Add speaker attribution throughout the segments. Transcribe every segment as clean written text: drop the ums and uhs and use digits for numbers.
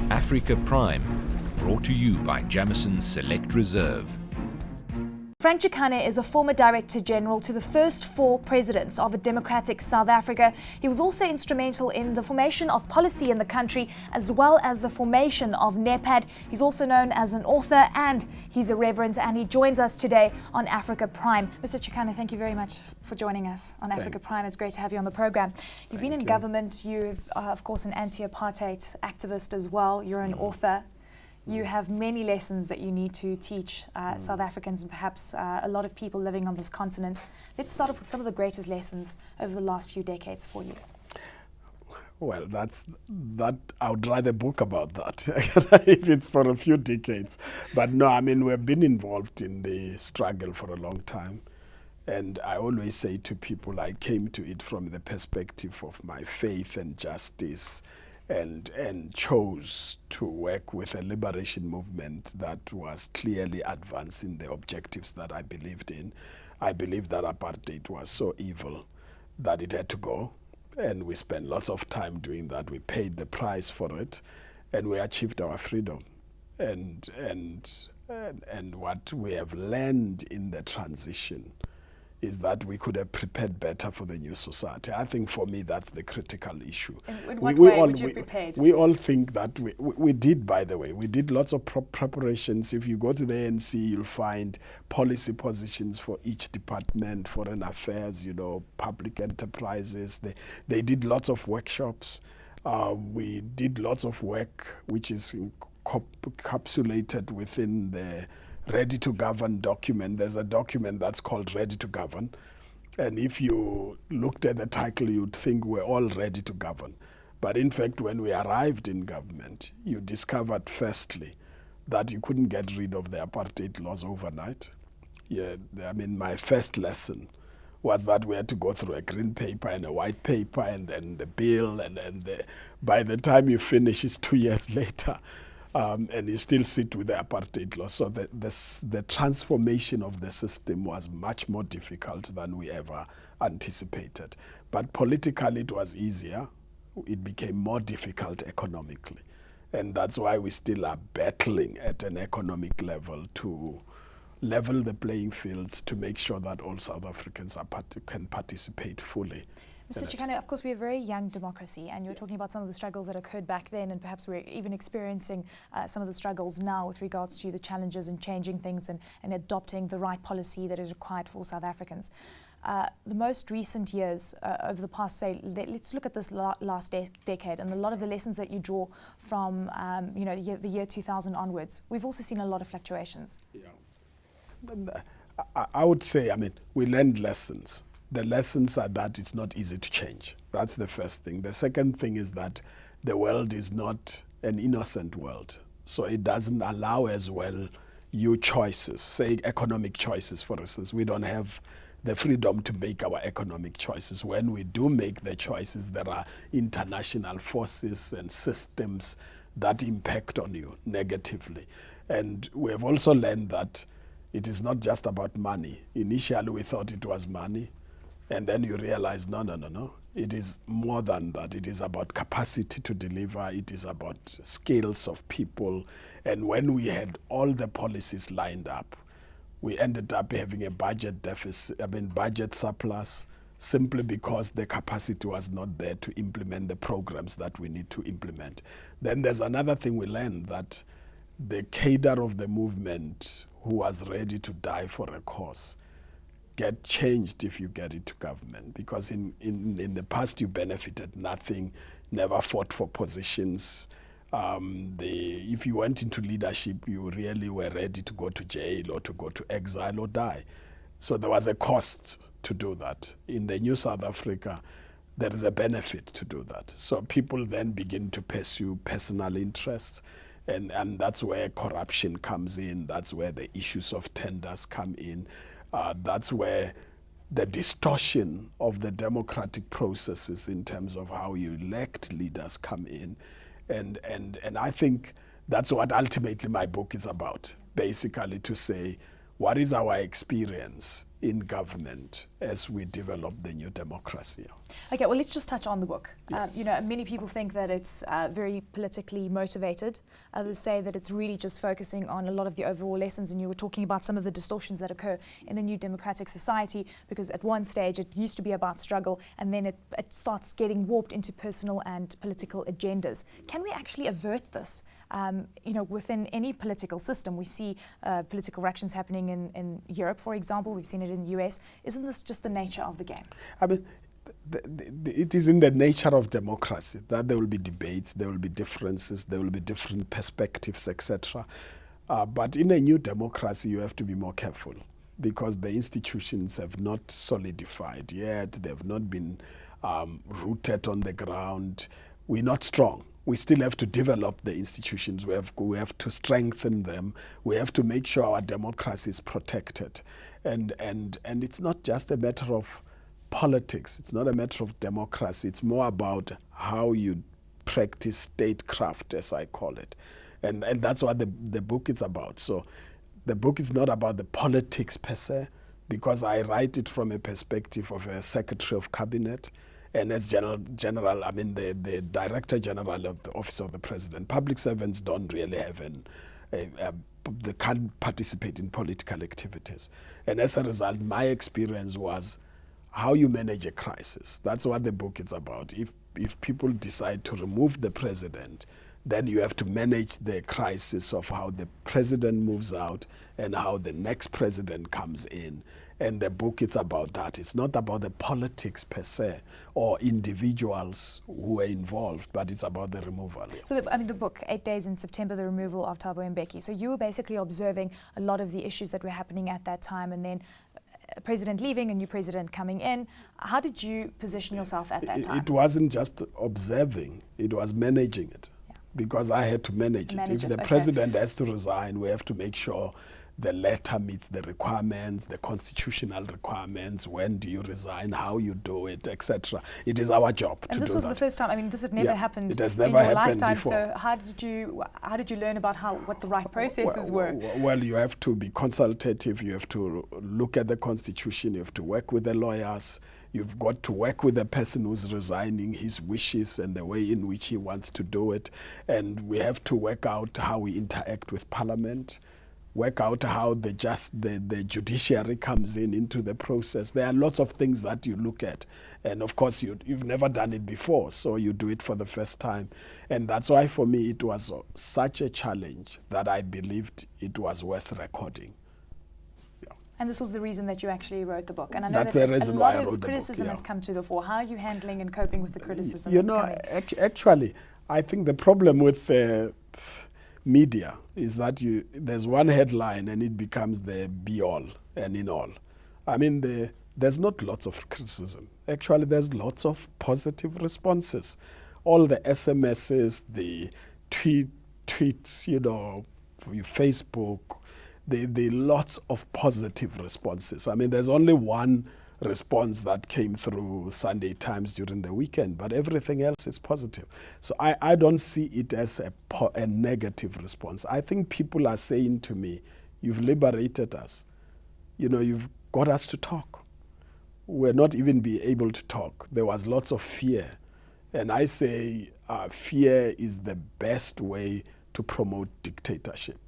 Speaker 1: Africa Prime, brought to you by Jameson's Select Reserve.
Speaker 2: Frank Chikane is a former Director General to the first 4 presidents of a democratic South Africa. He was also instrumental in the formation of policy in the country, as well as the formation of NEPAD. He's also known as an author, and he's a reverend, and he joins us today on Africa Prime. Mr. Chikane, thank you very much for joining us on Africa Prime. It's great to have you on the program. You've been in government. You're, of course, an anti-apartheid activist as well. You're an author. You have many lessons that you need to teach South Africans and perhaps a lot of people living on this continent. Let's start off with some of the greatest lessons over the last few decades for you.
Speaker 3: Well, that I would write a book about that if it's for a few decades. But no, I mean, we've been involved in the struggle for a long time. And I always say to people, I came to it from the perspective of my faith and justice, and chose to work with a liberation movement that was clearly advancing the objectives that I believed in. I believed that apartheid was so evil that it had to go, and we spent lots of time doing that. We paid the price for it, and we achieved our freedom. And what we have learned in the transition is that we could have prepared better for the new society. I think for me that's the critical issue.
Speaker 2: In what way would you prepared?
Speaker 3: We all think that we did, by the way. We did lots of preparations. If you go to the ANC, you'll find policy positions for each department, foreign affairs, public enterprises. They did lots of workshops. We did lots of work which is encapsulated within the Ready to Govern document. There's a document that's called Ready to Govern. And if you looked at the title, you'd think we're all ready to govern. But in fact, when we arrived in government, you discovered firstly that you couldn't get rid of the apartheid laws overnight. My first lesson was that we had to go through a green paper and a white paper and then the bill. By the time you finish, it's 2 years later. And you still sit with the apartheid law. So the transformation of the system was much more difficult than we ever anticipated. But politically it was easier. It became more difficult economically. And that's why we still are battling at an economic level to level the playing fields to make sure that all South Africans can participate fully.
Speaker 2: Mr. Chikane, of course, we're a very young democracy, and you're talking about some of the struggles that occurred back then, and perhaps we're even experiencing some of the struggles now with regards to the challenges and changing things and adopting the right policy that is required for South Africans. The most recent years, over the past, let's look at this last decade and a lot of the lessons that you draw from the year 2000 onwards. We've also seen a lot of fluctuations.
Speaker 3: Yeah. I would say, we learned lessons. The lessons are that it's not easy to change. That's the first thing. The second thing is that the world is not an innocent world. So it doesn't allow as well you choices, say economic choices, for instance. We don't have the freedom to make our economic choices. When we do make the choices, there are international forces and systems that impact on you negatively. And we have also learned that it is not just about money. Initially, we thought it was money. And then you realize, no. It is more than that. It is about capacity to deliver. It is about skills of people. And when we had all the policies lined up, we ended up having a budget deficit, budget surplus, simply because the capacity was not there to implement the programs that we need to implement. Then there's another thing we learned, that the cadre of the movement who was ready to die for a cause get changed if you get into government, because in the past you benefited nothing, never fought for positions. If you went into leadership, you really were ready to go to jail or to go to exile or die. So there was a cost to do that. In the new South Africa, there is a benefit to do that. So people then begin to pursue personal interests, and that's where corruption comes in. That's where the issues of tenders come in. That's where the distortion of the democratic processes in terms of how you elect leaders come in. And I think that's what ultimately my book is about, basically to say, what is our experience in government as we develop the new democracy.
Speaker 2: Okay, well, let's just touch on the book. Many people think that it's very politically motivated. Others say that it's really just focusing on a lot of the overall lessons, and you were talking about some of the distortions that occur in a new democratic society, because at one stage it used to be about struggle, and then it starts getting warped into personal and political agendas. Can we actually avert this? Within any political system, we see political reactions happening in Europe, for example. We've seen it in the US. Isn't this just the nature of the game?
Speaker 3: I mean, it is in the nature of democracy that there will be debates, there will be differences, there will be different perspectives, etc. But in a new democracy, you have to be more careful, because the institutions have not solidified yet. They have not been rooted on the ground. We're not strong. We still have to develop the institutions. We have to strengthen them. We have to make sure our democracy is protected. And it's not just a matter of politics. It's not a matter of democracy. It's more about how you practice statecraft, as I call it. And that's what the book is about. So the book is not about the politics per se, because I write it from a perspective of a Secretary of Cabinet, and as general, I mean the Director General of the Office of the President. Public servants don't really have they can't participate in political activities. And as a result, my experience was how you manage a crisis. That's what the book is about. If people decide to remove the president, then you have to manage the crisis of how the president moves out and how the next president comes in. And the book is about that. It's not about the politics per se or individuals who are involved, but it's about the removal.
Speaker 2: So the book, 8 Days in September, the Removal of Thabo Mbeki. So you were basically observing a lot of the issues that were happening at that time, and then a president leaving, a new president coming in. How did you position yourself at that time?
Speaker 3: It wasn't just observing, it was managing it. Because I had to manage it. If the president has to resign, we have to make sure the letter meets the requirements, the constitutional requirements. When do you resign? How you do it, etc. It is our job to do that.
Speaker 2: And this was the first time. I mean, this had never happened.
Speaker 3: It has never
Speaker 2: in your
Speaker 3: happened
Speaker 2: lifetime.
Speaker 3: before.
Speaker 2: So how did you learn about what the right processes were?
Speaker 3: Well, you have to be consultative. You have to look at the constitution. You have to work with the lawyers. You've got to work with the person who's resigning, his wishes and the way in which he wants to do it. And we have to work out how we interact with Parliament, work out how the judiciary comes into the process. There are lots of things that you look at. And of course, you've never done it before, so you do it for the first time. And that's why for me it was such a challenge that I believed it was worth recording.
Speaker 2: And this was the reason that you actually wrote the book. And I know
Speaker 3: That's the
Speaker 2: that
Speaker 3: reason
Speaker 2: a
Speaker 3: why
Speaker 2: lot
Speaker 3: I
Speaker 2: of
Speaker 3: wrote the
Speaker 2: criticism
Speaker 3: book,
Speaker 2: has come to the fore. How are you handling and coping with the criticism
Speaker 3: You
Speaker 2: that's
Speaker 3: know,
Speaker 2: coming?
Speaker 3: actually, I think the problem with media is that there's one headline and it becomes the be-all and in-all. I mean, there's not lots of criticism. Actually, there's lots of positive responses. All the SMSs, the tweets, your Facebook, the lots of positive responses. I mean, there's only one response that came through Sunday Times during the weekend, but everything else is positive. So I don't see it as a negative response. I think people are saying to me, you've liberated us. You've got us to talk. We're not even be able to talk. There was lots of fear. And I say fear is the best way to promote dictatorship.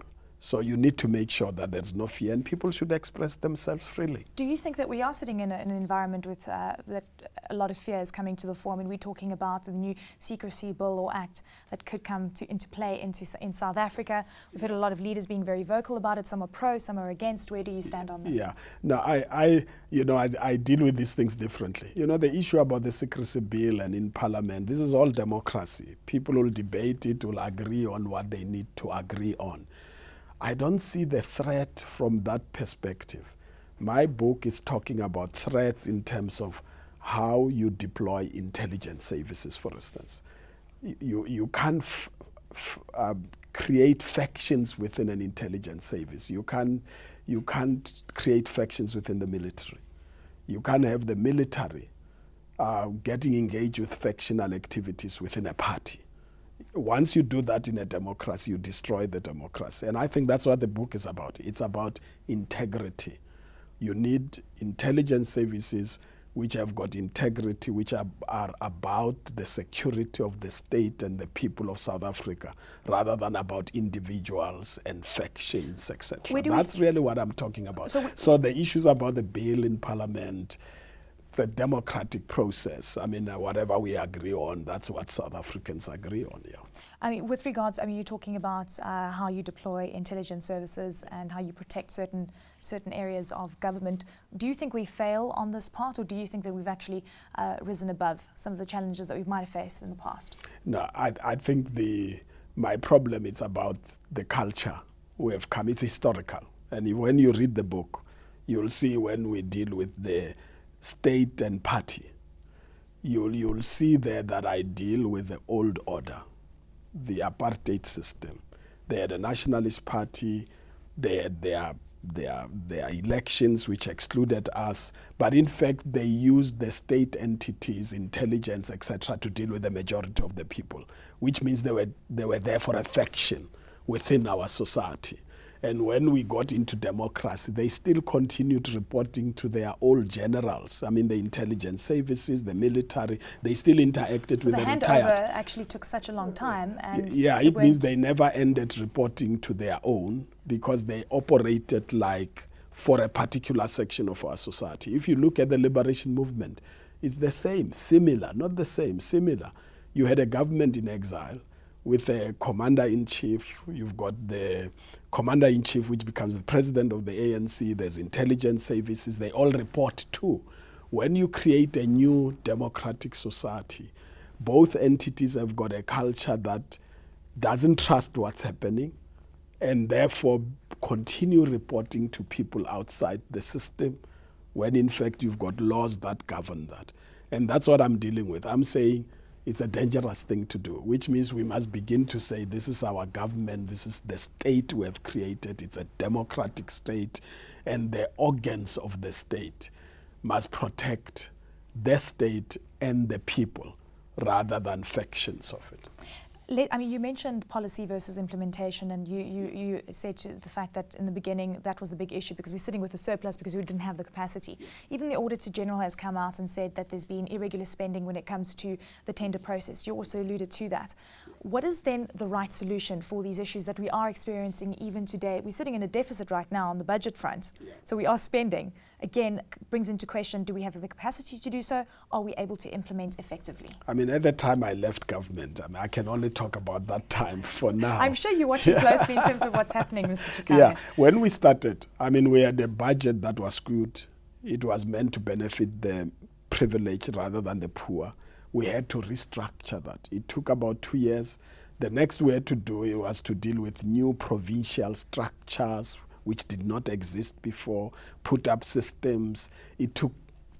Speaker 3: So you need to make sure that there's no fear and people should express themselves freely.
Speaker 2: Do you think that we are sitting in an environment with that a lot of fear is coming to the fore? I mean, we're talking about the new secrecy bill or act that could come into play in South Africa. We've heard a lot of leaders being very vocal about it. Some are pro, some are against. Where do you stand on this?
Speaker 3: Yeah, no, I deal with these things differently. The issue about the secrecy bill and in Parliament, this is all democracy. People will debate it, will agree on what they need to agree on. I don't see the threat from that perspective. My book is talking about threats in terms of how you deploy intelligence services, for instance. You can't create factions within an intelligence service. You can't create factions within the military. You can't have the military getting engaged with factional activities within a party. Once you do that in a democracy, you destroy the democracy. And I think that's what the book is about. It's about integrity You need intelligence services which have got integrity, which are about the security of the state and the people of South Africa, rather than about individuals and factions, etc. That's really what I'm talking about. So the issues about the bill in Parliament, it's a democratic process. I mean, whatever we agree on, that's what South Africans agree on, yeah.
Speaker 2: I mean, with regards, you're talking about how you deploy intelligence services and how you protect certain areas of government. Do you think we fail on this part, or do you think that we've actually risen above some of the challenges that we might have faced in the past?
Speaker 3: No, I think my problem is about the culture we have come. It's historical. And when you read the book, you'll see when we deal with the state and party, you'll see there that I deal with the old order, the apartheid system. They had a nationalist party, they had their elections which excluded us, but in fact they used the state entities, intelligence, etc., to deal with the majority of the people, which means they were there for a faction within our society. And when we got into democracy, they still continued reporting to their old generals. I mean, the intelligence services, the military, they still interacted with the retired.
Speaker 2: So the handover actually took such a long time. And
Speaker 3: yeah, it means they never ended reporting to their own, because they operated like for a particular section of our society. If you look at the liberation movement, it's the same, similar, not the same, similar. You had a government in exile with a commander-in-chief. You've got the commander-in-chief, which becomes the president of the ANC. There's intelligence services. They all report too. When you create a new democratic society, both entities have got a culture that doesn't trust what's happening, and therefore continue reporting to people outside the system, when in fact you've got laws that govern that. And that's what I'm dealing with. I'm saying it's a dangerous thing to do, which means we must begin to say, this is our government, this is the state we have created, it's a democratic state, and the organs of the state must protect the state and the people rather than factions of it.
Speaker 2: You mentioned policy versus implementation, and you said the fact that in the beginning that was the big issue because we're sitting with a surplus because we didn't have the capacity. Even the Auditor General has come out and said that there's been irregular spending when it comes to the tender process. You also alluded to that. What is then the right solution for these issues that we are experiencing even today? We're sitting in a deficit right now on the budget front, so we are spending. Again, brings into question, do we have the capacity to do so? Are we able to implement effectively?
Speaker 3: I mean, at the time I left government, I can only talk about that time for now.
Speaker 2: I'm sure you're watching closely in terms of what's happening, Mr. Chikane.
Speaker 3: Yeah, when we started, we had a budget that was good. It was meant to benefit the privileged rather than the poor. We had to restructure that. It took about 2 years. The next way to do it was to deal with new provincial structures, which did not exist before, put up systems. It took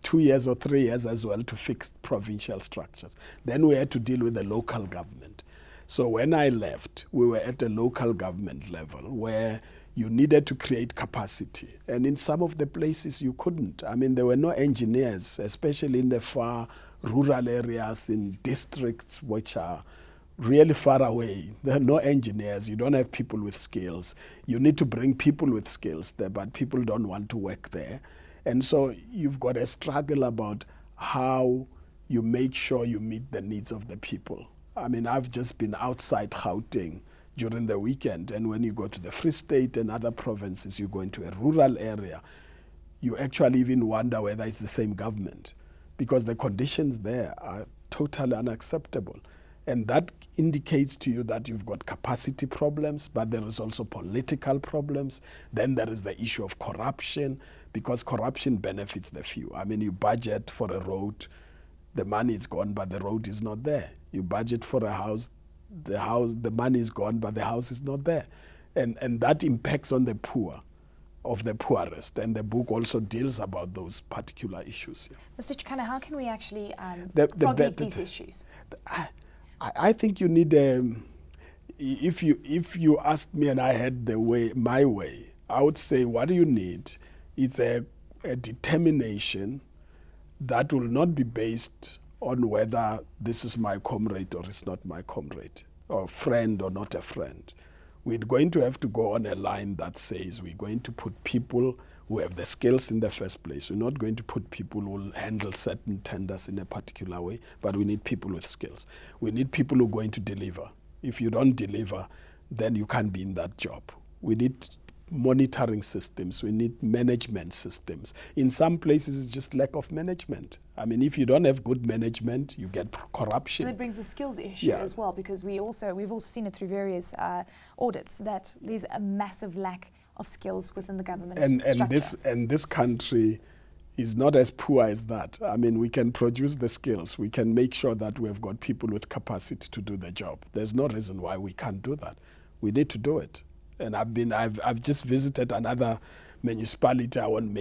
Speaker 3: 2 years or 3 years as well to fix provincial structures. Then we had to deal with the local government. So when I left, we were at a local government level where you needed to create capacity. And in some of the places you couldn't. There were no engineers, especially in the far rural areas, in districts which are really far away. There are no engineers. You don't have people with skills. You need to bring people with skills there, but people don't want to work there. And so you've got a struggle about how you make sure you meet the needs of the people. I've just been outside Gauteng during the weekend, and when you go to the Free State and other provinces, you go into a rural area, you actually even wonder whether it's the same government, because the conditions there are totally unacceptable. And that indicates to you that you've got capacity problems, but there is also political problems. Then there is the issue of corruption, because corruption benefits the few. You budget for a road, the money is gone, but the road is not there. You budget for a house, the money is gone, but the house is not there. And that impacts on the poor, of the poorest. And the book also deals about those particular issues. Yeah.
Speaker 2: Mr. Chikane, how can we actually these issues?
Speaker 3: I think you need if you asked me and I had my way, I would say what do you need? It's a determination that will not be based on whether this is my comrade or it's not my comrade, or friend or not a friend. we're going to have to go on a line that says we're going to put people who have the skills in the first place. We're not going to put people who will handle certain tenders in a particular way, but we need people with skills. We need people who are going to deliver. If you don't deliver, then you can't be in that job. We need monitoring systems. We need management systems. In some places, it's just lack of management. I mean, if you don't have good management, you get corruption.
Speaker 2: And that brings the skills issue as well, because we've also seen it through various audits that there's a massive lack of skills within the government structure.
Speaker 3: And this country is not as poor as that. I mean, we can produce the skills. We can make sure that we've got people with capacity to do the job. There's no reason why we can't do that. We need to do it. And I've just visited another municipality. I won't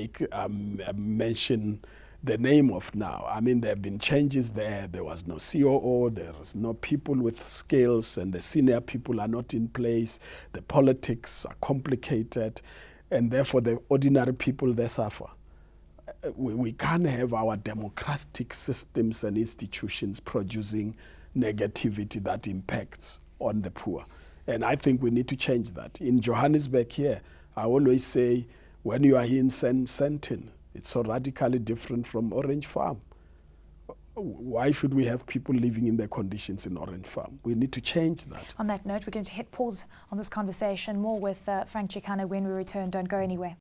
Speaker 3: mention the name of now. I mean, there have been changes there. There was no COO. There was no people with skills, and the senior people are not in place. The politics are complicated, and therefore the ordinary people, they suffer. We can't have our democratic systems and institutions producing negativity that impacts on the poor. And I think we need to change that. In Johannesburg here, I always say, when you are here in Sandton, it's so radically different from Orange Farm. Why should we have people living in the conditions in Orange Farm? We need to change that.
Speaker 2: On that note, we're going to hit pause on this conversation. More with Frank Chikane when we return. Don't go anywhere.